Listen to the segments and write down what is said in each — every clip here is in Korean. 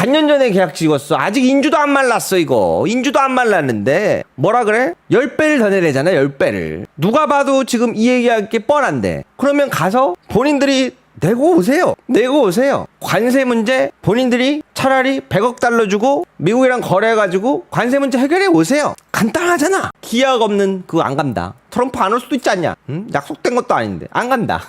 반년 전에 계약 찍었어. 아직 인주도 안 말랐어. 이거 인주도 안 말랐는데 뭐라 그래? 10배를 더 내래잖아. 10배를. 누가 봐도 지금 이 얘기할 게 뻔한데, 그러면 가서 본인들이 내고 오세요. 내고 오세요. 관세 문제 본인들이 차라리 100억 달러 주고 미국이랑 거래해가지고 관세 문제 해결해 오세요. 간단하잖아. 기약 없는 그거 안 간다. 트럼프 안 올 수도 있지 않냐? 응? 약속된 것도 아닌데 안 간다.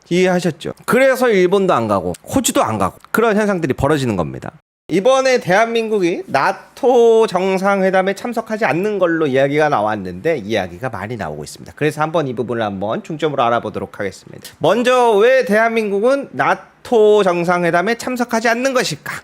이해하셨죠? 그래서 일본도 안 가고 호주도 안 가고 그런 현상들이 벌어지는 겁니다. 이번에 대한민국이 나토 정상회담에 참석하지 않는 걸로 이야기가 나왔는데 이야기가 많이 나오고 있습니다. 그래서 한번 이 부분을 한번 중점으로 알아보도록 하겠습니다. 먼저 왜 대한민국은 나토 정상회담에 참석하지 않는 것일까?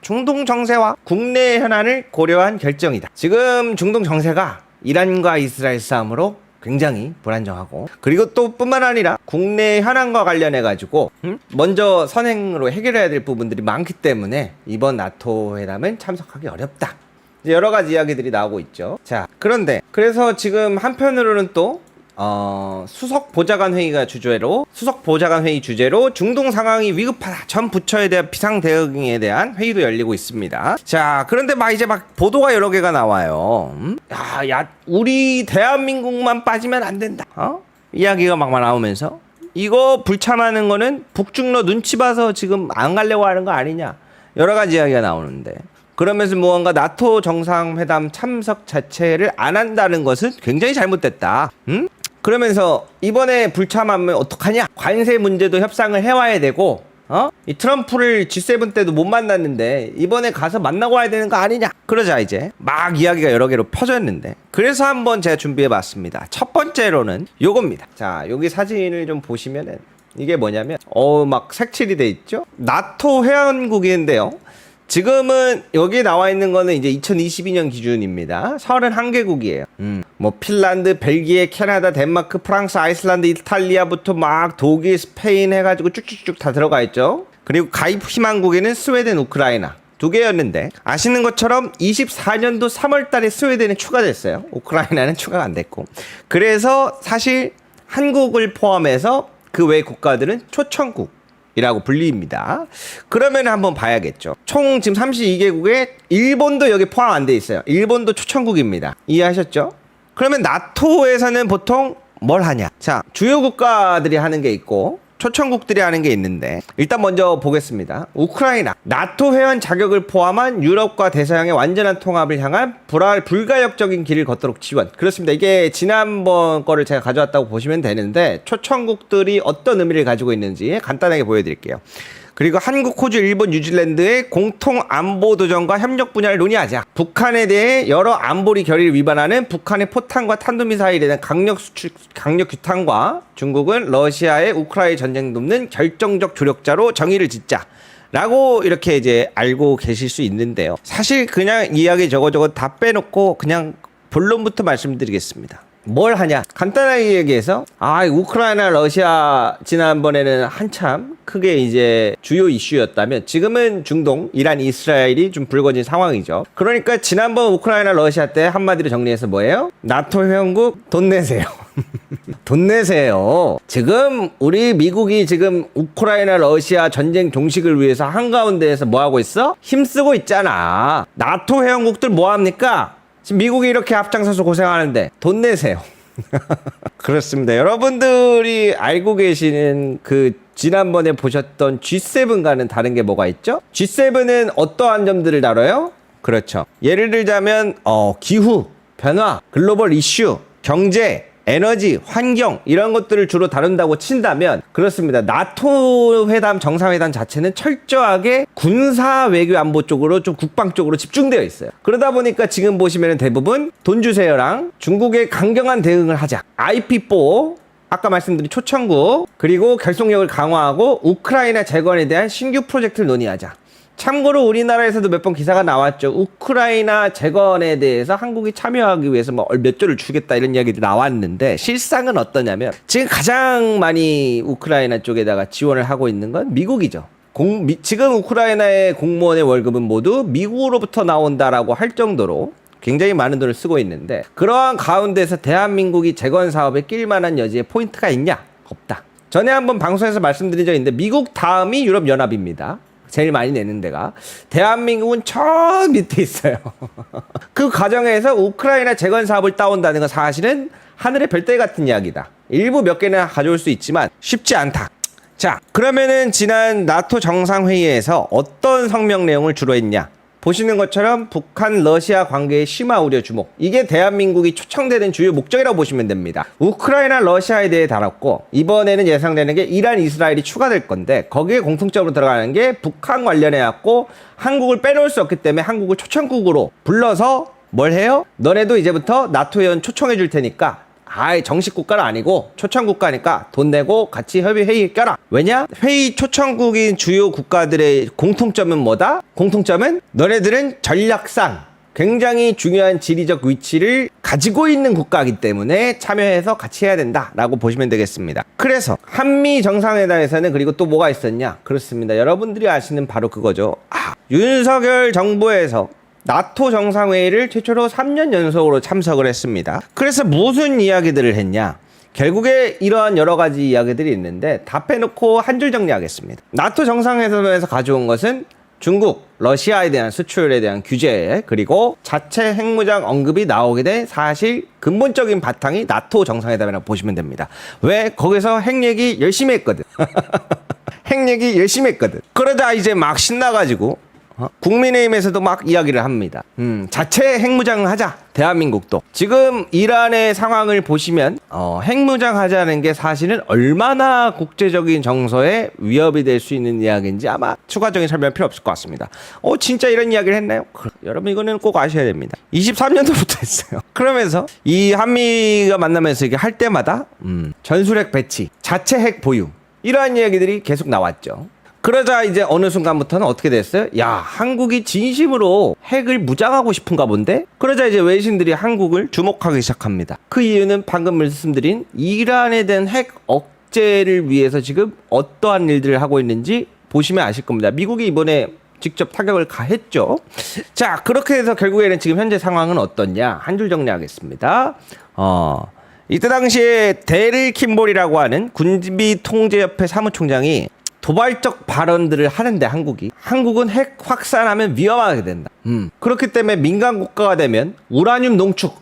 중동 정세와 국내 현안을 고려한 결정이다. 지금 중동 정세가 이란과 이스라엘 싸움으로 굉장히 불안정하고, 그리고 또 뿐만 아니라 국내 현안과 관련해 가지고 먼저 선행으로 해결해야 될 부분들이 많기 때문에 이번 나토 회담은 참석하기 어렵다. 이제 여러 가지 이야기들이 나오고 있죠. 자, 그런데 그래서 지금 한편으로는 또 수석 보좌관 회의 주제로 중동 상황이 위급하다. 전 부처에 대한 비상 대응에 대한 회의도 열리고 있습니다. 자, 그런데 이제 보도가 여러 개가 나와요. 야, 우리 대한민국만 빠지면 안 된다. 이야기가 막 나오면서 이거 불참하는 거는 북중러 눈치 봐서 지금 안 가려고 하는 거 아니냐. 여러 가지 이야기가 나오는데, 그러면서 무언가 나토 정상회담 참석 자체를 안 한다는 것은 굉장히 잘못됐다. 그러면서 이번에 불참하면 어떡하냐? 관세 문제도 협상을 해와야 되고, 이 트럼프를 G7 때도 못 만났는데 이번에 가서 만나고 와야 되는 거 아니냐? 그러자 이제 막 이야기가 여러 개로 펴졌는데, 그래서 한번 제가 준비해봤습니다. 첫 번째로는 요겁니다. 자, 여기 사진을 좀 보시면은 이게 뭐냐면 막 색칠이 돼 있죠? 나토 회원국인데요. 지금은 여기 나와 있는 거는 이제 2022년 기준입니다. 31개국이에요. 핀란드, 벨기에, 캐나다, 덴마크, 프랑스, 아이슬란드, 이탈리아부터 막 독일, 스페인 해가지고 쭉쭉쭉 다 들어가 있죠. 그리고 가입 희망국에는 스웨덴, 우크라이나 2개였는데, 아시는 것처럼 24년도 3월 달에 스웨덴이 추가됐어요. 우크라이나는 추가가 안 됐고. 그래서 사실 한국을 포함해서 그 외 국가들은 초청국 이라고 불립니다. 그러면 한번 봐야겠죠. 총 지금 32개국에 일본도 여기 포함 안 돼 있어요. 일본도 초청국입니다. 이해하셨죠? 그러면 나토에서는 보통 뭘 하냐? 자, 주요 국가들이 하는 게 있고 초청국들이 하는 게 있는데, 일단 먼저 보겠습니다. 우크라이나, 나토 회원 자격을 포함한 유럽과 대서양의 완전한 통합을 향한 불가역적인 길을 걷도록 지원. 그렇습니다. 이게 지난번 거를 제가 가져왔다고 보시면 되는데, 초청국들이 어떤 의미를 가지고 있는지 간단하게 보여드릴게요. 그리고 한국, 호주, 일본, 뉴질랜드의 공통 안보 도전과 협력 분야를 논의하자. 북한에 대해 여러 안보리 결의를 위반하는 북한의 포탄과 탄도미사일에 대한 강력 규탄과 중국은 러시아의 우크라이나 전쟁 돕는 결정적 조력자로 정의를 짓자. 라고 이렇게 이제 알고 계실 수 있는데요. 사실 그냥 이야기 저거 다 빼놓고 그냥 본론부터 말씀드리겠습니다. 뭘 하냐? 간단하게 얘기해서 우크라이나, 러시아 지난번에는 한참 크게 이제 주요 이슈였다면 지금은 중동, 이란, 이스라엘이 좀 불거진 상황이죠. 그러니까 지난번 우크라이나, 러시아 때 한마디로 정리해서 뭐예요? 나토 회원국 돈 내세요. 돈 내세요. 지금 우리 미국이 지금 우크라이나, 러시아 전쟁 종식을 위해서 한가운데에서 뭐 하고 있어? 힘쓰고 있잖아. 나토 회원국들 뭐 합니까? 지금 미국이 이렇게 앞장서서 고생하는데 돈 내세요. 그렇습니다. 여러분들이 알고 계시는 그 지난번에 보셨던 G7과는 다른 게 뭐가 있죠? G7은 어떠한 점들을 다뤄요? 그렇죠. 예를 들자면 기후, 변화, 글로벌 이슈, 경제, 에너지, 환경 이런 것들을 주로 다룬다고 친다면, 그렇습니다. 나토 회담, 정상회담 자체는 철저하게 군사 외교 안보 쪽으로 좀 국방 쪽으로 집중되어 있어요. 그러다 보니까 지금 보시면 대부분 돈 주세요랑 중국에 강경한 대응을 하자, IP4 아까 말씀드린 초청국, 그리고 결속력을 강화하고 우크라이나 재건에 대한 신규 프로젝트를 논의하자. 참고로 우리나라에서도 몇 번 기사가 나왔죠. 우크라이나 재건에 대해서 한국이 참여하기 위해서 몇 조를 주겠다 이런 이야기도 나왔는데, 실상은 어떠냐면 지금 가장 많이 우크라이나 쪽에다가 지원을 하고 있는 건 미국이죠. 지금 우크라이나의 공무원의 월급은 모두 미국으로부터 나온다라고 할 정도로 굉장히 많은 돈을 쓰고 있는데, 그러한 가운데서 대한민국이 재건 사업에 낄 만한 여지의 포인트가 있냐? 없다. 전에 한번 방송에서 말씀드린 적이 있는데 미국 다음이 유럽연합입니다. 제일 많이 내는 데가. 대한민국은 저 밑에 있어요. 그 과정에서 우크라이나 재건 사업을 따온다는 건 사실은 하늘의 별따기 같은 이야기다. 일부 몇 개는 가져올 수 있지만 쉽지 않다. 자, 그러면은 지난 나토 정상회의에서 어떤 성명 내용을 주로 했냐? 보시는 것처럼 북한 러시아 관계의 심화 우려 주목, 이게 대한민국이 초청되는 주요 목적이라고 보시면 됩니다. 우크라이나 러시아에 대해 다뤘고, 이번에는 예상되는 게 이란 이스라엘이 추가될 건데, 거기에 공통적으로 들어가는 게 북한 관련해 갖고 한국을 빼놓을 수 없기 때문에 한국을 초청국으로 불러서 뭘 해요? 너네도 이제부터 나토 회원 초청해 줄 테니까, 아예 정식 국가는 아니고 초청 국가니까 돈 내고 같이 협의 회의에 껴라. 왜냐? 회의 초청국인 주요 국가들의 공통점은 뭐다? 공통점은 너네들은 전략상 굉장히 중요한 지리적 위치를 가지고 있는 국가이기 때문에 참여해서 같이 해야 된다라고 보시면 되겠습니다. 그래서 한미 정상회담에서는 그리고 또 뭐가 있었냐? 그렇습니다. 여러분들이 아시는 바로 그거죠. 윤석열 정부에서 나토 정상회의를 최초로 3년 연속으로 참석을 했습니다. 그래서 무슨 이야기들을 했냐? 결국에 이러한 여러 가지 이야기들이 있는데 답해놓고 한 줄 정리하겠습니다. 나토 정상회담에서 가져온 것은 중국, 러시아에 대한 수출에 대한 규제, 그리고 자체 핵무장 언급이 나오게 된 사실 근본적인 바탕이 나토 정상회담이라고 보시면 됩니다. 왜? 거기서 핵 얘기 열심히 했거든. 핵 얘기 열심히 했거든. 그러다 이제 막 신나가지고 국민의힘에서도 막 이야기를 합니다. 자체 핵무장을 하자. 대한민국도. 지금 이란의 상황을 보시면 핵무장 하자는 게 사실은 얼마나 국제적인 정서에 위협이 될 수 있는 이야기인지 아마 추가적인 설명 필요 없을 것 같습니다. 진짜 이런 이야기를 했나요? 여러분 이거는 꼭 아셔야 됩니다. 23년도부터 했어요. 그러면서 이 한미가 만나면서 이게 할 때마다 전술핵 배치, 자체 핵 보유, 이러한 이야기들이 계속 나왔죠. 그러자 이제 어느 순간부터는 어떻게 됐어요? 야, 한국이 진심으로 핵을 무장하고 싶은가 본데? 그러자 이제 외신들이 한국을 주목하기 시작합니다. 그 이유는 방금 말씀드린 이란에 대한 핵 억제를 위해서 지금 어떠한 일들을 하고 있는지 보시면 아실 겁니다. 미국이 이번에 직접 타격을 가했죠. 자, 그렇게 해서 결국에는 지금 현재 상황은 어떻냐? 한 줄 정리하겠습니다. 이때 당시에 데릴 킴볼이라고 하는 군비통제협회 사무총장이 도발적 발언들을 하는데 한국은 핵 확산하면 위험하게 된다. 그렇기 때문에 민간 국가가 되면 우라늄 농축,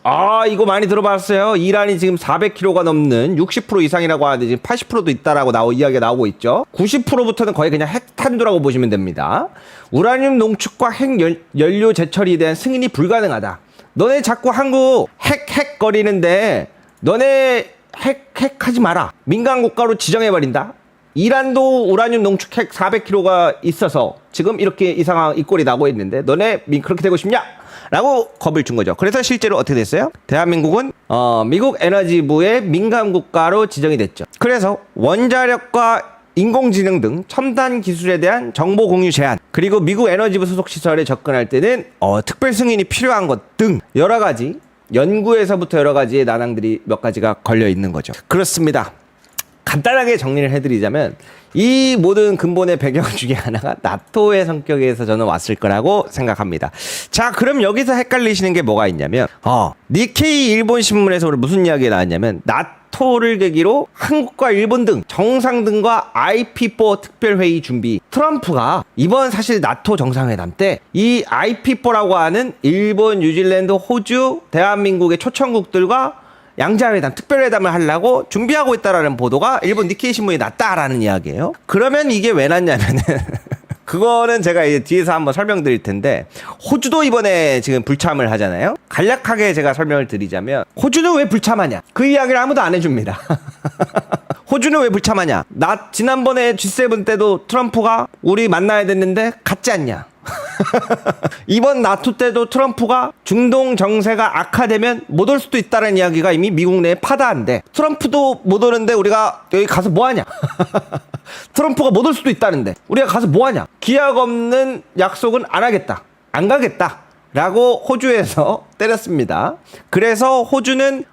이거 많이 들어봤어요. 이란이 지금 400kg가 넘는 60% 이상이라고 하는데 지금 80%도 있다라고 이야기가 나오고 있죠. 90%부터는 거의 그냥 핵탄두라고 보시면 됩니다. 우라늄 농축과 핵 연료 재처리에 대한 승인이 불가능하다. 너네 자꾸 한국 핵 거리는데 너네 핵하지 마라. 민간 국가로 지정해버린다. 이란도 우라늄 농축 핵 400kg가 있어서 지금 이렇게 이 상황 이 꼴이 나고 있는데 너네 그렇게 되고 싶냐? 라고 겁을 준 거죠. 그래서 실제로 어떻게 됐어요? 대한민국은 미국 에너지부의 민간 국가로 지정이 됐죠. 그래서 원자력과 인공지능 등 첨단 기술에 대한 정보 공유 제한, 그리고 미국 에너지부 소속 시설에 접근할 때는 특별 승인이 필요한 것 등 여러 가지 연구에서부터 여러 가지의 난항들이 몇 가지가 걸려 있는 거죠. 그렇습니다. 간단하게 정리를 해드리자면 이 모든 근본의 배경 중에 하나가 나토의 성격에서 저는 왔을 거라고 생각합니다. 자, 그럼 여기서 헷갈리시는 게 뭐가 있냐면 니케이 일본 신문에서 오늘 무슨 이야기가 나왔냐면 나토를 계기로 한국과 일본 등 정상 등과 IP4 특별회의 준비. 트럼프가 이번 사실 나토 정상회담 때 이 IP4라고 하는 일본, 뉴질랜드, 호주, 대한민국의 초청국들과 양자회담, 특별회담을 하려고 준비하고 있다라는 보도가 일본 니케이 신문에 났다라는 이야기예요. 그러면 이게 왜 났냐면은 그거는 제가 이제 뒤에서 한번 설명드릴 텐데, 호주도 이번에 지금 불참을 하잖아요. 간략하게 제가 설명을 드리자면 호주는 왜 불참하냐? 그 이야기를 아무도 안 해줍니다. 호주는 왜 불참하냐? 지난번에 G7 때도 트럼프가 우리 만나야 됐는데 갔지 않냐? 이번 나토 때도 트럼프가 중동 정세가 악화되면 못 올 수도 있다는 이야기가 이미 미국 내에 파다한데 트럼프도 못 오는데 우리가 여기 가서 뭐하냐? 트럼프가 못 올 수도 있다는데 우리가 가서 뭐하냐? 기약 없는 약속은 안 하겠다, 안 가겠다 라고 호주에서 때렸습니다. 그래서 호주는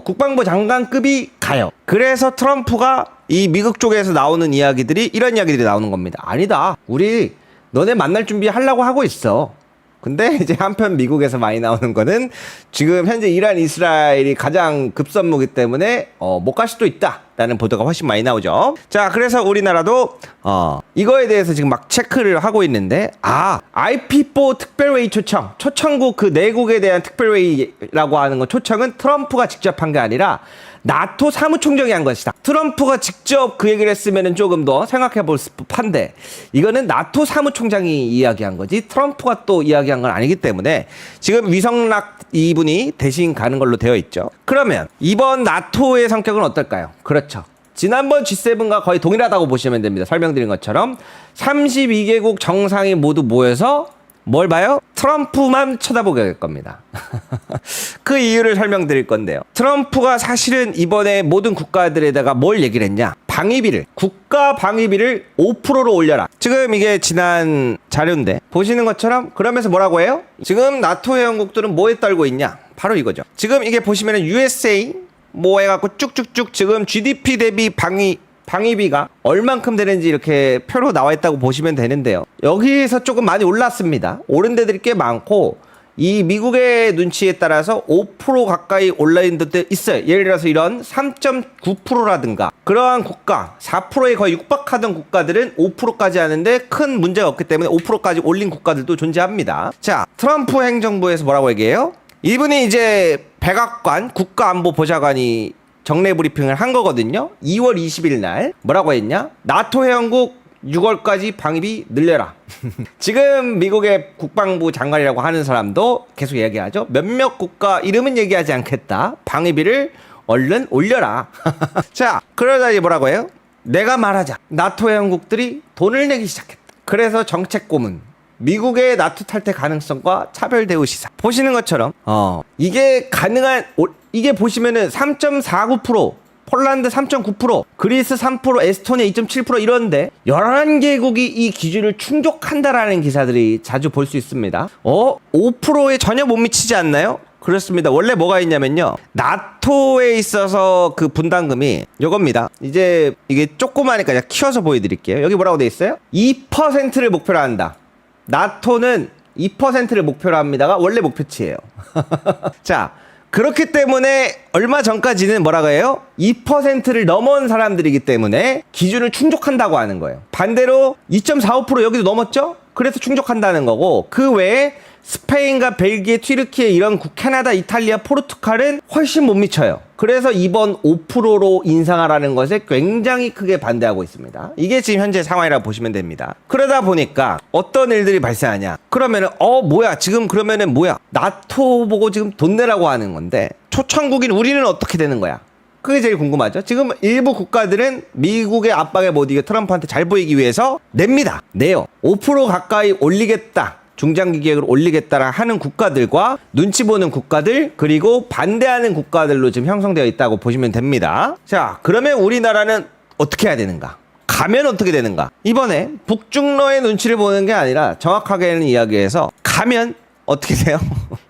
국방부 장관급이 가요. 그래서 트럼프가 이 미국 쪽에서 나오는 이야기들이 이런 이야기들이 나오는 겁니다. 아니다, 우리 너네 만날 준비 하려고 하고 있어. 근데 이제 한편 미국에서 많이 나오는 거는 지금 현재 이란, 이스라엘이 가장 급선무기 때문에 못 갈 수도 있다 라는 보도가 훨씬 많이 나오죠. 자, 그래서 우리나라도 이거에 대해서 지금 막 체크를 하고 있는데, IP4 특별회의 초청국 그 내국에 대한 특별회의라고 하는 건 초청은 트럼프가 직접 한 게 아니라 나토 사무총장이 한 것이다. 트럼프가 직접 그 얘기를 했으면 조금 더 생각해 볼 법한데, 이거는 나토 사무총장이 이야기한 거지 트럼프가 또 이야기한 건 아니기 때문에 지금 위성락 이분이 대신 가는 걸로 되어 있죠. 그러면 이번 나토의 성격은 어떨까요? 그렇죠. 지난번 G7과 거의 동일하다고 보시면 됩니다. 설명드린 것처럼 32개국 정상이 모두 모여서 뭘 봐요? 트럼프만 쳐다보게 될 겁니다. 그 이유를 설명드릴 건데요. 트럼프가 사실은 이번에 모든 국가들에다가 뭘 얘기를 했냐? 국가 방위비를 5%로 올려라. 지금 이게 지난 자료인데 보시는 것처럼 그러면서 뭐라고 해요? 지금 나토 회원국들은 뭐에 떨고 있냐? 바로 이거죠. 지금 이게 보시면은 USA 뭐 해갖고 쭉쭉쭉 지금 GDP 대비 방위비가 얼만큼 되는지 이렇게 표로 나와 있다고 보시면 되는데요. 여기에서 조금 많이 올랐습니다. 오른 데들이 꽤 많고 이 미국의 눈치에 따라서 5% 가까이 올라있는 데도 있어요. 예를 들어서 이런 3.9%라든가 그러한 국가 4%에 거의 육박하던 국가들은 5%까지 하는데 큰 문제가 없기 때문에 5%까지 올린 국가들도 존재합니다. 자, 트럼프 행정부에서 뭐라고 얘기해요? 이분이 이제 백악관 국가안보보좌관이 정례 브리핑을 한 거거든요. 2월 20일 날 뭐라고 했냐? 나토 회원국 6월까지 방위비 늘려라. 지금 미국의 국방부 장관이라고 하는 사람도 계속 얘기하죠. 몇몇 국가 이름은 얘기하지 않겠다. 방위비를 얼른 올려라. 자, 그러다 이제 뭐라고 해요? 내가 말하자. 나토 회원국들이 돈을 내기 시작했다. 그래서 정책 고문. 미국의 나토 탈퇴 가능성과 차별 대우 시사. 보시는 것처럼 이게 가능한 이게 보시면은 3.49%, 폴란드 3.9%, 그리스 3%, 에스토니아 2.7% 이런데 11개국이 이 기준을 충족한다라는 기사들이 자주 볼 수 있습니다. 5%에 전혀 못 미치지 않나요? 그렇습니다. 원래 뭐가 있냐면요. 나토에 있어서 그 분담금이 요겁니다. 이제 이게 조그마하니까 제가 키워서 보여드릴게요. 여기 뭐라고 돼 있어요? 2%를 목표로 한다. 나토는 2%를 목표로 합니다가 원래 목표치예요. 자, 그렇기 때문에 얼마 전까지는 뭐라고 해요? 2%를 넘은 사람들이기 때문에 기준을 충족한다고 하는 거예요. 반대로 2.45% 여기도 넘었죠? 그래서 충족한다는 거고, 그 외에 스페인과 벨기에, 튀르키예 이런 캐나다, 이탈리아, 포르투갈은 훨씬 못 미쳐요. 그래서 이번 5%로 인상하라는 것에 굉장히 크게 반대하고 있습니다. 이게 지금 현재 상황이라고 보시면 됩니다. 그러다 보니까 어떤 일들이 발생하냐? 그러면은 뭐야? 지금 그러면은 뭐야? 나토 보고 지금 돈 내라고 하는 건데 초청국인 우리는 어떻게 되는 거야? 그게 제일 궁금하죠. 지금 일부 국가들은 미국의 압박에 못 이겨 트럼프한테 잘 보이기 위해서 냅니다. 내요. 5% 가까이 올리겠다. 중장기 계획을 올리겠다라 하는 국가들과 눈치 보는 국가들, 그리고 반대하는 국가들로 지금 형성되어 있다고 보시면 됩니다. 자, 그러면 우리나라는 어떻게 해야 되는가? 가면 어떻게 되는가? 이번에 북중러의 눈치를 보는 게 아니라 정확하게는 이야기해서 가면 어떻게 돼요?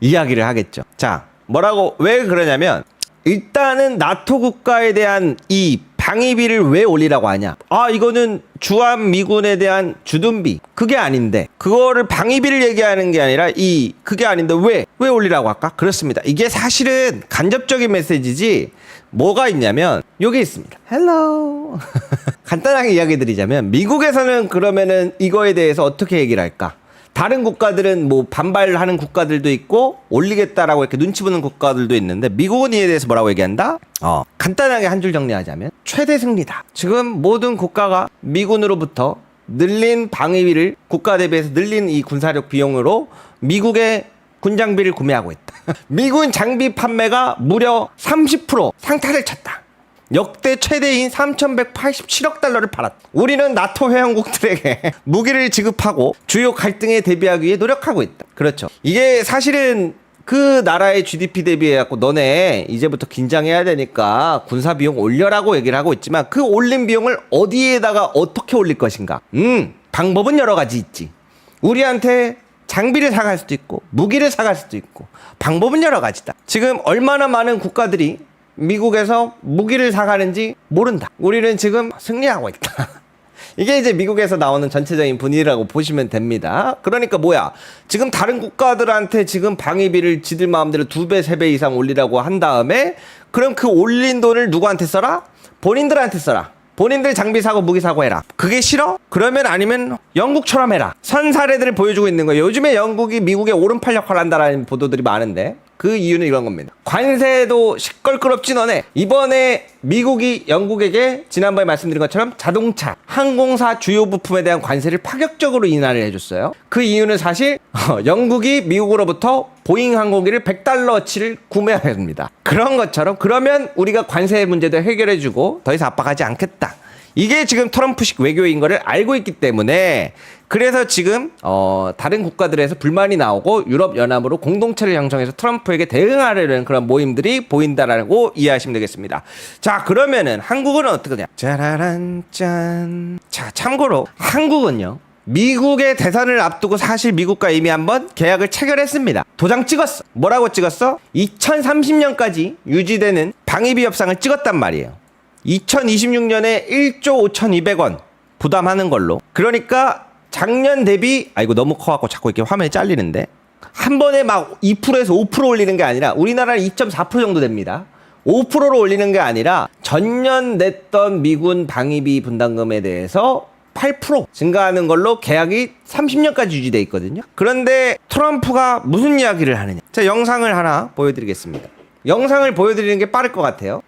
이야기를 하겠죠. 자, 왜 그러냐면 일단은 나토 국가에 대한 이 방위비를 왜 올리라고 하냐? 이거는 주한 미군에 대한 주둔비. 그게 아닌데. 그거를 방위비를 얘기하는 게 아니라 그게 아닌데 왜 올리라고 할까? 그렇습니다. 이게 사실은 간접적인 메시지지 뭐가 있냐면 여기 있습니다. 헬로. 간단하게 이야기 드리자면 미국에서는 그러면은 이거에 대해서 어떻게 얘기를 할까? 다른 국가들은 뭐 반발하는 국가들도 있고 올리겠다라고 이렇게 눈치 보는 국가들도 있는데 미국은 이에 대해서 뭐라고 얘기한다? 간단하게 한 줄 정리하자면 최대 승리다. 지금 모든 국가가 미군으로부터 늘린 방위비를 국가 대비해서 늘린 이 군사력 비용으로 미국의 군장비를 구매하고 있다. 미군 장비 판매가 무려 30% 상타를 쳤다. 역대 최대인 3,187억 달러를 팔았다. 우리는 나토 회원국들에게 무기를 지급하고 주요 갈등에 대비하기 위해 노력하고 있다. 그렇죠. 이게 사실은 그 나라의 GDP 대비해갖고 너네 이제부터 긴장해야 되니까 군사 비용 올려라고 얘기를 하고 있지만 그 올린 비용을 어디에다가 어떻게 올릴 것인가? 방법은 여러 가지 있지. 우리한테 장비를 사갈 수도 있고 무기를 사갈 수도 있고 방법은 여러 가지다. 지금 얼마나 많은 국가들이 미국에서 무기를 사가는지 모른다. 우리는 지금 승리하고 있다. 이게 이제 미국에서 나오는 전체적인 분위기라고 보시면 됩니다. 그러니까 뭐야? 지금 다른 국가들한테 지금 방위비를 지들 마음대로 2배, 3배 이상 올리라고 한 다음에 그럼 그 올린 돈을 누구한테 써라? 본인들한테 써라. 본인들 장비 사고 무기 사고 해라. 그게 싫어? 그러면 아니면 영국처럼 해라. 선 사례들을 보여주고 있는 거예요. 요즘에 영국이 미국의 오른팔 역할을 한다라는 보도들이 많은데 그 이유는 이런 겁니다. 관세도 시끌끄럽지 너네. 이번에 미국이 영국에게 지난번에 말씀드린 것처럼 자동차, 항공사 주요 부품에 대한 관세를 파격적으로 인하를 해줬어요. 그 이유는 사실 영국이 미국으로부터 보잉 항공기를 $100어치를 구매해야 합니다. 그런 것처럼 그러면 우리가 관세 문제도 해결해주고 더 이상 압박하지 않겠다. 이게 지금 트럼프식 외교인 거를 알고 있기 때문에 그래서 지금 다른 국가들에서 불만이 나오고 유럽연합으로 공동체를 형성해서 트럼프에게 대응하려는 그런 모임들이 보인다라고 이해하시면 되겠습니다. 자, 그러면은 한국은 어떻게 되냐? 짜라란 짠. 자, 참고로 한국은요. 미국의 대선을 앞두고 사실 미국과 이미 한번 계약을 체결했습니다. 도장 찍었어. 뭐라고 찍었어? 2030년까지 유지되는 방위비 협상을 찍었단 말이에요. 2026년에 1조 5,200원 부담하는 걸로. 그러니까 작년 대비 이거 너무 커갖고 자꾸 이렇게 화면이 잘리는데 한 번에 막 2%에서 5% 올리는 게 아니라 우리나라는 2.4% 정도 됩니다. 5%로 올리는 게 아니라 전년 냈던 미군 방위비 분담금에 대해서 8% 증가하는 걸로 계약이 30년까지 유지돼 있거든요. 그런데 트럼프가 무슨 이야기를 하느냐. 자, 영상을 하나 보여드리겠습니다. 영상을 보여드리는 게 빠를 것 같아요.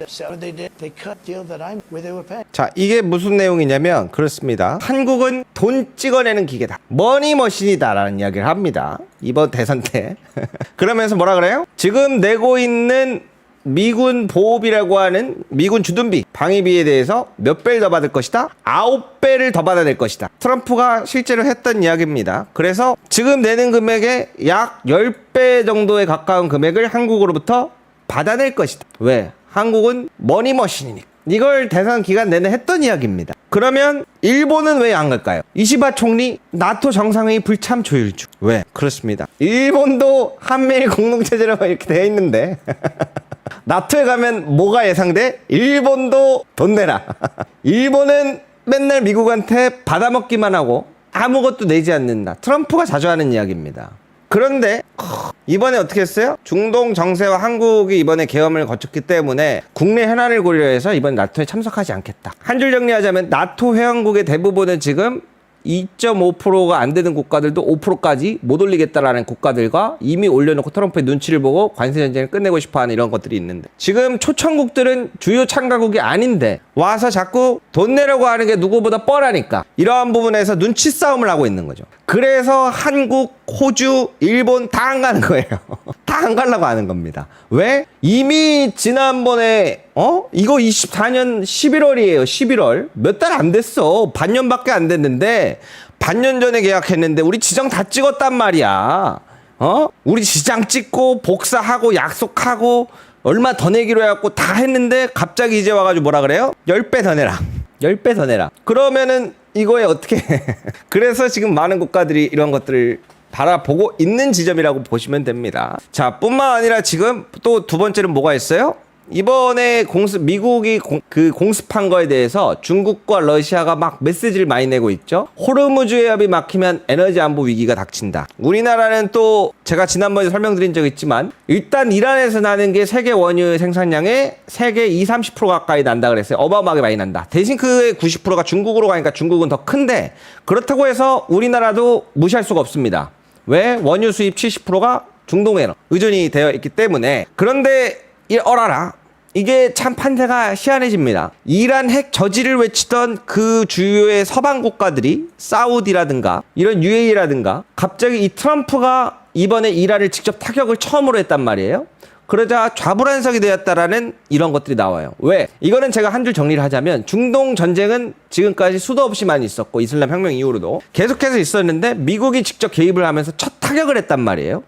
자, 이게 무슨 내용이냐면 그렇습니다. 한국은 돈 찍어내는 기계다. 머니머신이다라는 이야기를 합니다. 이번 대선 때. 그러면서 뭐라 그래요? 지금 내고 있는 미군 보호비라고 하는 미군 주둔비 방위비에 대해서 몇 배를 더 받을 것이다? 9배를 더 받아낼 것이다. 트럼프가 실제로 했던 이야기입니다. 그래서 지금 내는 금액의 약 10배 정도에 가까운 금액을 한국으로부터 받아낼 것이다. 왜? 한국은 머니머신이니까. 이걸 대선 기간 내내 했던 이야기입니다. 그러면 일본은 왜 안 갈까요? 이시바 총리 나토 정상회의 불참 조율 중. 왜? 그렇습니다. 일본도 한미일 공동체제로 이렇게 되어 있는데 나토에 가면 뭐가 예상돼? 일본도 돈 내라. 일본은 맨날 미국한테 받아먹기만 하고 아무것도 내지 않는다. 트럼프가 자주 하는 이야기입니다. 그런데 이번에 어떻게 했어요? 중동 정세와 한국이 이번에 계엄을 거쳤기 때문에 국내 현안을 고려해서 이번 나토에 참석하지 않겠다. 한 줄 정리하자면 나토 회원국의 대부분은 지금 2.5%가 안 되는 국가들도 5%까지 못 올리겠다라는 국가들과 이미 올려놓고 트럼프의 눈치를 보고 관세 전쟁을 끝내고 싶어하는 이런 것들이 있는데 지금 초청국들은 주요 참가국이 아닌데 와서 자꾸 돈 내려고 하는 게 누구보다 뻔하니까 이러한 부분에서 눈치 싸움을 하고 있는 거죠. 그래서 한국, 호주, 일본 다 안 가는 거예요. 다 안 가려고 하는 겁니다. 왜? 이미 지난번에 이거 24년 11월이에요. 11월. 몇 달 안 됐어. 반년밖에 안 됐는데 반년 전에 계약했는데 우리 지정 다 찍었단 말이야. 우리 지장 찍고 복사하고 약속하고 얼마 더 내기로 해갖고 다 했는데 갑자기 이제 와가지고 뭐라 그래요? 10배 더 내라. 10배 더 내라. 그러면은 이거에 어떻게 그래서 지금 많은 국가들이 이런 것들을 바라보고 있는 지점이라고 보시면 됩니다. 자, 뿐만 아니라 지금 또 두 번째는 뭐가 있어요? 이번에 미국이 공습한 거에 대해서 중국과 러시아가 막 메시지를 많이 내고 있죠. 호르무즈 해협이 막히면 에너지 안보 위기가 닥친다. 우리나라는 또 제가 지난번에 설명드린 적 있지만 일단 이란에서 나는 게 세계 원유 생산량의 세계 20-30% 가까이 난다 그랬어요. 어마어마하게 많이 난다. 대신 그의 90%가 중국으로 가니까 중국은 더 큰데 그렇다고 해서 우리나라도 무시할 수가 없습니다. 왜? 원유 수입 70%가 중동에 의존이 되어 있기 때문에. 그런데 어라라. 이게 참 판세가 희한해집니다. 이란 핵 저지를 외치던 그 주요의 서방 국가들이 사우디라든가 이런 UAE라든가 갑자기 이 트럼프가 이번에 이란을 직접 타격을 처음으로 했단 말이에요. 그러자 좌불안석이 되었다라는 이런 것들이 나와요. 왜? 이거는 제가 한 줄 정리를 하자면 중동 전쟁은 지금까지 수도 없이 많이 있었고 이슬람 혁명 이후로도 계속해서 있었는데 미국이 직접 개입을 하면서 첫 타격을 했단 말이에요.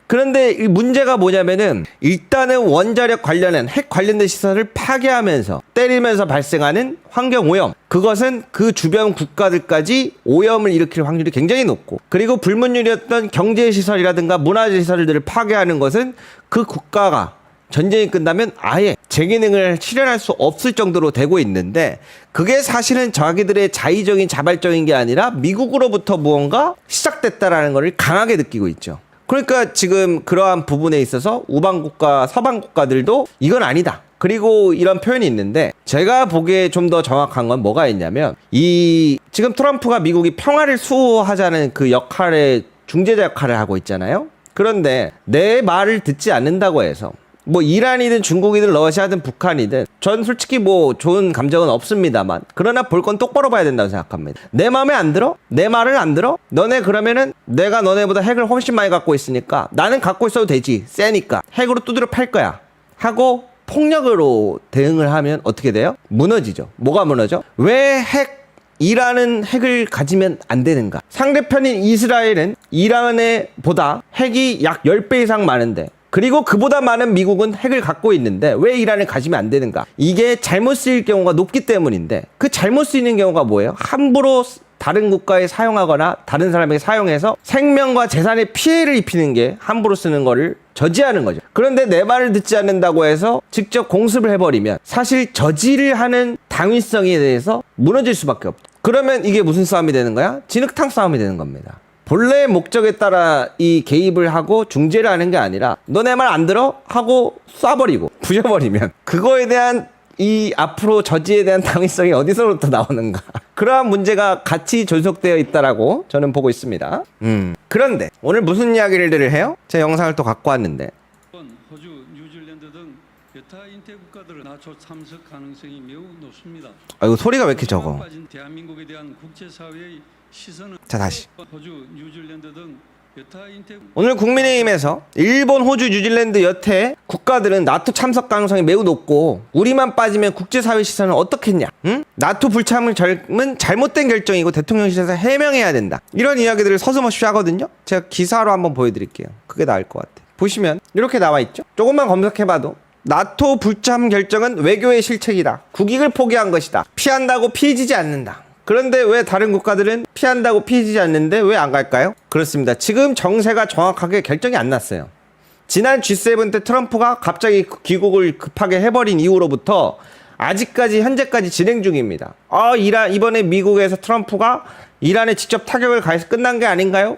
그런데 이 문제가 뭐냐면은 일단은 원자력 관련한 핵 관련된 시설을 파괴하면서 때리면서 발생하는 환경 오염, 그것은 그 주변 국가들까지 오염을 일으킬 확률이 굉장히 높고, 그리고 불문율이었던 경제시설이라든가 문화시설들을 파괴하는 것은 그 국가가 전쟁이 끝나면 아예 재기능을 실현할 수 없을 정도로 되고 있는데, 그게 사실은 자기들의 자의적인 자발적인 게 아니라 미국으로부터 무언가 시작됐다라는 것을 강하게 느끼고 있죠. 그러니까 지금 그러한 부분에 있어서 우방국가, 서방국가들도 이건 아니다. 그리고 이런 표현이 있는데 제가 보기에 좀 더 정확한 건 뭐가 있냐면 이 지금 트럼프가 미국이 평화를 수호하자는 그 역할의 중재자 역할을 하고 있잖아요. 그런데 내 말을 듣지 않는다고 해서 뭐 이란이든 중국이든 러시아든 북한이든 전 솔직히 뭐 좋은 감정은 없습니다만 그러나 볼 건 똑바로 봐야 된다고 생각합니다. 내 마음에 안 들어? 내 말을 안 들어? 너네 그러면은 내가 너네보다 핵을 훨씬 많이 갖고 있으니까 나는 갖고 있어도 되지. 세니까 핵으로 두드려 팔 거야 하고 폭력으로 대응을 하면 어떻게 돼요? 무너지죠. 뭐가 무너져? 왜 이란은 핵을 가지면 안 되는가? 상대편인 이스라엘은 이란에 보다 핵이 약 10배 이상 많은데 그리고 그보다 많은 미국은 핵을 갖고 있는데 왜 이란을 가지면 안 되는가? 이게 잘못 쓰일 경우가 높기 때문인데 그 잘못 쓰이는 경우가 뭐예요? 함부로 다른 국가에 사용하거나 다른 사람에게 사용해서 생명과 재산에 피해를 입히는 게 함부로 쓰는 거를 저지하는 거죠. 그런데 내 말을 듣지 않는다고 해서 직접 공습을 해버리면 사실 저지를 하는 당위성에 대해서 무너질 수밖에 없죠. 그러면 이게 무슨 싸움이 되는 거야? 진흙탕 싸움이 되는 겁니다. 본래의 목적에 따라 이 개입을 하고 중재를 하는 게 아니라 너 내 말 안 들어? 하고 쏴버리고 부셔버리면 그거에 대한 이 앞으로 저지에 대한 당위성이 어디서부터 나오는가? 그러한 문제가 같이 존속되어 있다라고 저는 보고 있습니다. 그런데 오늘 무슨 이야기를 해요? 제 영상을 또 갖고 왔는데 호주, 뉴질랜드 등 여타 인태 국가들은 나토 참석 가능성이 매우 높습니다. 아이고 소리가 왜 이렇게 적어? 빠진 대한민국에 대한 국제사회의 시선은 자 다시. 호주, 뉴질랜드 등 여타 인태 오늘 국민의힘에서 일본, 호주, 뉴질랜드 여태 국가들은 나토 참석 가능성이 매우 높고 우리만 빠지면 국제사회 시선은 어떻겠냐? 응? 나토 불참은 잘못된 결정이고 대통령실에서 해명해야 된다. 이런 이야기들을 서슴없이 하거든요. 제가 기사로 한번 보여드릴게요. 그게 나을 것 같아요. 보시면 이렇게 나와 있죠. 조금만 검색해봐도 나토 불참 결정은 외교의 실책이다. 국익을 포기한 것이다. 피한다고 피해지지 않는다. 그런데 왜 다른 국가들은 피한다고 피해지지 않는데 왜 안 갈까요? 그렇습니다. 지금 정세가 정확하게 결정이 안 났어요. 지난 G7 때 트럼프가 갑자기 귀국을 급하게 해버린 이후로부터 아직까지 현재까지 진행 중입니다. 이번에 미국에서 트럼프가 이란에 직접 타격을 가해서 끝난 게 아닌가요?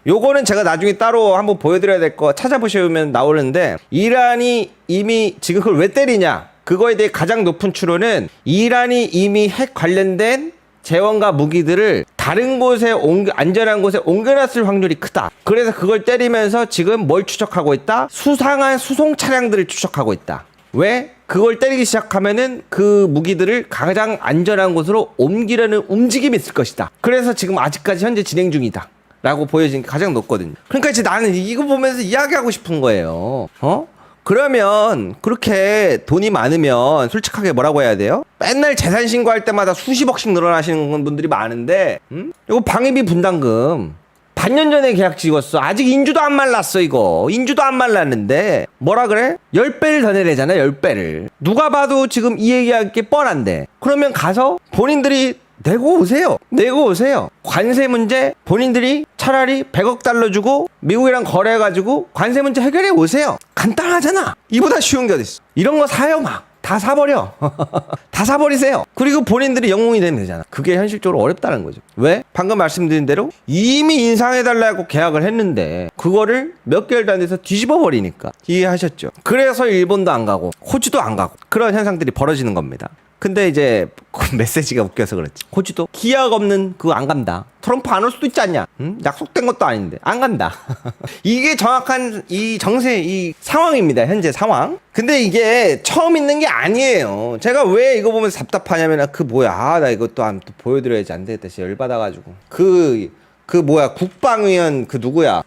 요거는 제가 나중에 따로 한번 보여드려야 될 거 찾아보시면 나오는데 이란이 이미 지금 그걸 왜 때리냐? 그거에 대해 가장 높은 추론은 이란이 이미 핵 관련된 재원과 무기들을 다른 곳에 안전한 곳에 옮겨놨을 확률이 크다. 그래서 그걸 때리면서 지금 뭘 추적하고 있다? 수상한 수송 차량들을 추적하고 있다. 왜? 그걸 때리기 시작하면은 그 무기들을 가장 안전한 곳으로 옮기려는 움직임이 있을 것이다. 그래서 지금 아직까지 현재 진행 중이다. 라고 보여진 게 가장 높거든요. 그러니까 이제 나는 이거 보면서 이야기하고 싶은 거예요. 그러면 그렇게 돈이 많으면 솔직하게 뭐라고 해야 돼요? 맨날 재산 신고할 때마다 수십억씩 늘어나시는 분들이 많은데 이거 방위비 분담금 반년 전에 계약 찍었어. 아직 인주도 안 말랐어. 이거 인주도 안 말랐는데 뭐라 그래? 10배를 더 내래잖아. 10배를 누가 봐도 지금 이 얘기할 게 뻔한데 그러면 가서 본인들이 내고 오세요. 관세 문제 본인들이 차라리 100억 달러 주고 미국이랑 거래해가지고 관세 문제 해결해 오세요. 간단하잖아. 이보다 쉬운 게 어딨어. 이런 거 사요 막. 다 사버려. 다 사버리세요. 그리고 본인들이 영웅이 되면 되잖아. 그게 현실적으로 어렵다는 거죠. 왜? 방금 말씀드린 대로 이미 인상해달라고 계약을 했는데 그거를 몇 개월도 안 돼서 뒤집어 버리니까. 이해하셨죠? 그래서 일본도 안 가고 호주도 안 가고 그런 현상들이 벌어지는 겁니다. 근데 이제 메시지가 웃겨서 그렇지. 호주도 기약 없는 그거 안 간다. 트럼프 안 올 수도 있지 않냐? 응? 약속된 것도 아닌데 안 간다. 이게 정확한 이 정세 이 상황입니다. 현재 상황. 근데 이게 처음 있는 게 아니에요. 제가 왜 이거 보면서 답답하냐면 나 이것도 또 보여드려야지. 안 되겠다. 진짜 열받아가지고 국방위원 그 누구야?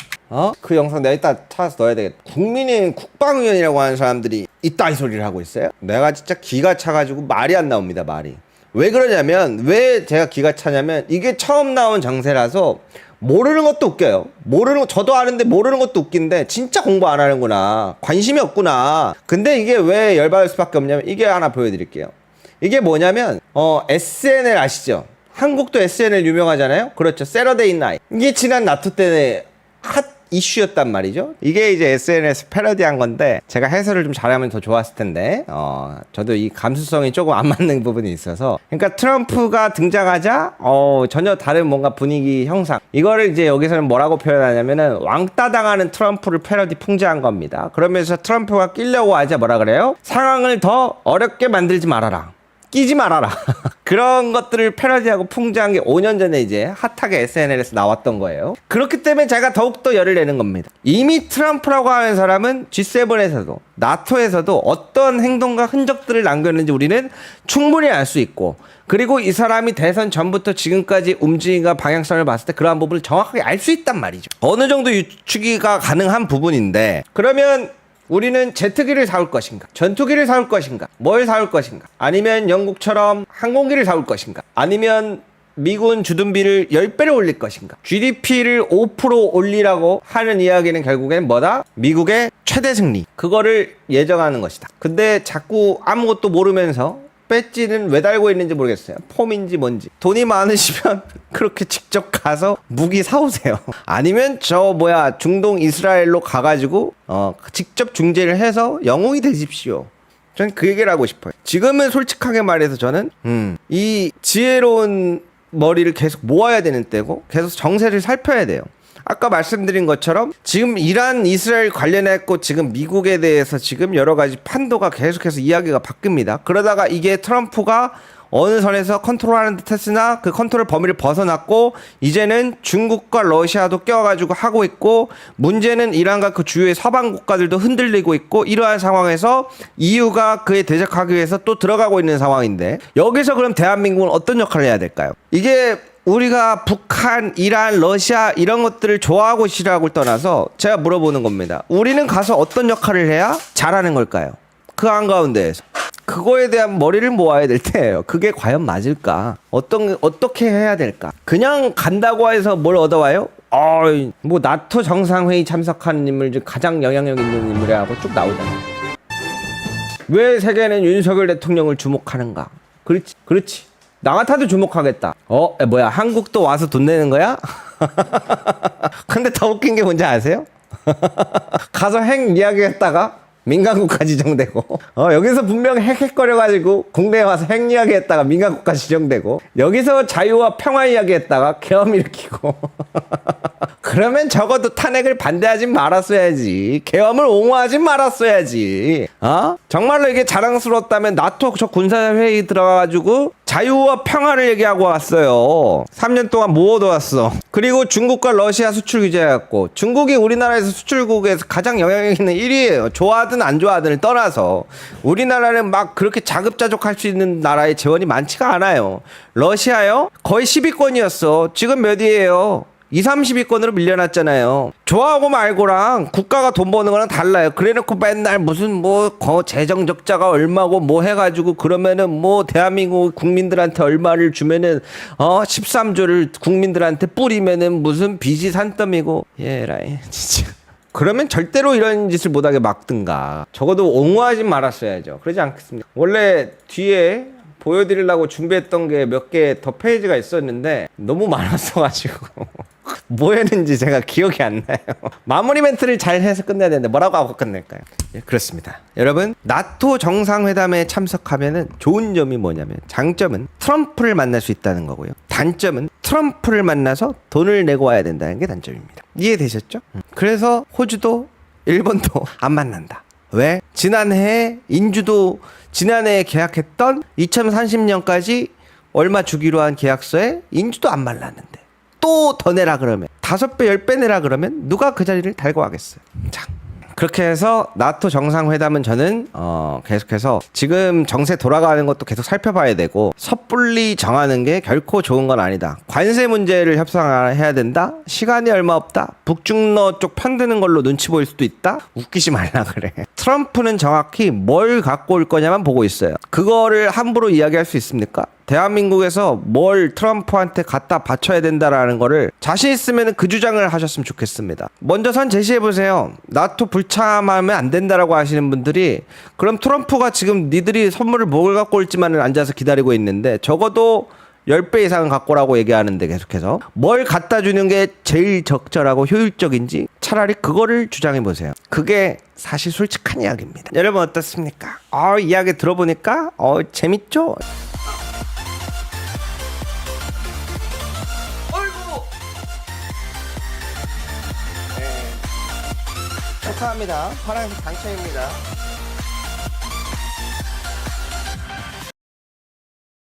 그 영상 내가 이따 찾아서 넣어야 되겠다. 국민의힘 국방위원이라고 하는 사람들이 이따 이 소리를 하고 있어요. 내가 진짜 기가 차가지고 말이 안 나옵니다. 말이. 왜 그러냐면 왜 제가 기가 차냐면 이게 처음 나온 정세라서 모르는 것도 웃겨요. 저도 아는데 모르는 것도 웃긴데 진짜 공부 안 하는구나. 관심이 없구나. 근데 이게 왜 열받을 수밖에 없냐면 이게 하나 보여드릴게요. 이게 뭐냐면 SNL 아시죠? 한국도 SNL 유명하잖아요. 그렇죠. 세러데이 나잇. 이게 지난 나토 때 이슈였단 말이죠. 이게 이제 SNS 패러디한 건데 제가 해설을 좀 잘하면 더 좋았을 텐데 저도 이 감수성이 조금 안 맞는 부분이 있어서 그러니까 트럼프가 등장하자 전혀 다른 뭔가 분위기 형상 이거를 이제 여기서는 뭐라고 표현하냐면은 왕따 당하는 트럼프를 패러디 풍자한 겁니다. 그러면서 트럼프가 끼려고 하자 뭐라 그래요? 상황을 더 어렵게 만들지 말아라. 끼지 말아라. 그런 것들을 패러디하고 풍자한 게 5년 전에 이제 핫하게 SNL에서 나왔던 거예요. 그렇기 때문에 제가 더욱더 열을 내는 겁니다. 이미 트럼프라고 하는 사람은 G7에서도 나토에서도 어떤 행동과 흔적들을 남겼는지 우리는 충분히 알 수 있고 그리고 이 사람이 대선 전부터 지금까지 움직임과 방향성을 봤을 때 그러한 부분을 정확하게 알 수 있단 말이죠. 어느 정도 유추기가 가능한 부분인데 그러면 우리는 제트기를 사올 것인가? 전투기를 사올 것인가? 뭘 사올 것인가? 아니면 영국처럼 항공기를 사올 것인가? 아니면 미군 주둔비를 10배를 올릴 것인가? GDP를 5% 올리라고 하는 이야기는 결국엔 뭐다? 미국의 최대 승리. 그거를 예정하는 것이다. 근데 자꾸 아무것도 모르면서 배지는 왜 달고 있는지 모르겠어요. 폼인지 뭔지. 돈이 많으시면 그렇게 직접 가서 무기 사오세요. 아니면 중동 이스라엘로 가가지고 직접 중재를 해서 영웅이 되십시오. 전 그 얘기를 하고 싶어요. 지금은 솔직하게 말해서 저는 이 지혜로운 머리를 계속 모아야 되는 때고 계속 정세를 살펴야 돼요. 아까 말씀드린 것처럼 지금 이란 이스라엘 관련했고 지금 미국에 대해서 지금 여러 가지 판도가 계속해서 이야기가 바뀝니다. 그러다가 이게 트럼프가 어느 선에서 컨트롤하는 듯 했으나 그 컨트롤 범위를 벗어났고 이제는 중국과 러시아도 껴가지고 하고 있고 문제는 이란과 그 주요의 서방 국가들도 흔들리고 있고 이러한 상황에서 EU가 그에 대적하기 위해서 또 들어가고 있는 상황인데 여기서 그럼 대한민국은 어떤 역할을 해야 될까요? 이게 우리가 북한, 이란, 러시아 이런 것들을 좋아하고 싫어하고를 떠나서 제가 물어보는 겁니다. 우리는 가서 어떤 역할을 해야 잘하는 걸까요? 그 한가운데에서 그거에 대한 머리를 모아야 될 때예요. 그게 과연 맞을까? 어떻게 해야 될까? 그냥 간다고 해서 뭘 얻어와요? 뭐 나토 정상회의 참석하는 인물 중 가장 영향력 있는 인물이라고 쭉 나오잖아요. 왜 세계는 윤석열 대통령을 주목하는가? 그렇지. 나 같아도 주목하겠다. 뭐야 한국도 와서 돈 내는 거야? 근데 더 웃긴 게 뭔지 아세요? 가서 핵 이야기했다가 민간국가 지정되고 여기서 분명 핵거려가지고 국내에 와서 핵 이야기했다가 민간국가 지정되고 여기서 자유와 평화 이야기했다가 계엄 일으키고 그러면 적어도 탄핵을 반대하지 말았어야지. 계엄을 옹호하지 말았어야지. 정말로 이게 자랑스러웠다면 나토 저 군사회의 들어가가지고 자유와 평화를 얘기하고 왔어요. 3년 동안 뭐 얻어왔어. 그리고 중국과 러시아 수출 규제해갖고 중국이 우리나라에서 수출국에서 가장 영향력 있는 1위예요. 좋아하든 안 좋아하든을 떠나서 우리나라는 막 그렇게 자급자족할 수 있는 나라의 재원이 많지가 않아요. 러시아요? 거의 10위권이었어. 지금 몇 위예요? 2, 30위권으로 밀려났잖아요. 좋아하고 말고랑 국가가 돈 버는 거랑 달라요. 그래놓고 맨날 무슨 재정 적자가 얼마고 뭐 해가지고 그러면은 뭐 대한민국 국민들한테 얼마를 주면은 13조를 국민들한테 뿌리면은 무슨 빚이 산더미고 예라이 진짜. 그러면 절대로 이런 짓을 못하게 막든가 적어도 옹호하지 말았어야죠. 그러지 않겠습니까? 원래 뒤에 보여드리려고 준비했던 게 몇 개 더 페이지가 있었는데 너무 많았어가지고 뭐 했는지 제가 기억이 안 나요. 마무리 멘트를 잘 해서 끝내야 되는데 뭐라고 하고 끝낼까요? 예, 그렇습니다. 여러분 나토 정상회담에 참석하면은 좋은 점이 뭐냐면 장점은 트럼프를 만날 수 있다는 거고요. 단점은 트럼프를 만나서 돈을 내고 와야 된다는 게 단점입니다. 이해되셨죠? 그래서 호주도 일본도 안 만난다. 왜? 지난해 인주도 지난해에 계약했던 2030년까지 얼마 주기로 한 계약서에 인주도 안 말랐는데 또 더 내라 그러면 5배 10배 내라 그러면 누가 그 자리를 달고 가겠어요. 자, 그렇게 해서 나토 정상회담은 저는 계속해서 지금 정세 돌아가는 것도 계속 살펴봐야 되고 섣불리 정하는 게 결코 좋은 건 아니다. 관세 문제를 협상해야 된다. 시간이 얼마 없다. 북중러 쪽 편드는 걸로 눈치 보일 수도 있다. 웃기지 말라 그래. 트럼프는 정확히 뭘 갖고 올 거냐만 보고 있어요. 그거를 함부로 이야기할 수 있습니까? 대한민국에서 뭘 트럼프한테 갖다 바쳐야 된다라는 거를 자신 있으면 그 주장을 하셨으면 좋겠습니다. 먼저 선 제시해보세요. 나토 불참하면 안 된다라고 하시는 분들이 그럼 트럼프가 지금 니들이 선물을 뭘 갖고 올지만을 앉아서 기다리고 있는데 적어도 10배 이상은 갖고 오라고 얘기하는데 계속해서 뭘 갖다 주는 게 제일 적절하고 효율적인지 차라리 그거를 주장해 보세요. 그게 사실 솔직한 이야기입니다. 여러분 어떻습니까? 이야기 들어보니까 재밌죠? 어이구. 네. 축하합니다. 파란색 당첨입니다.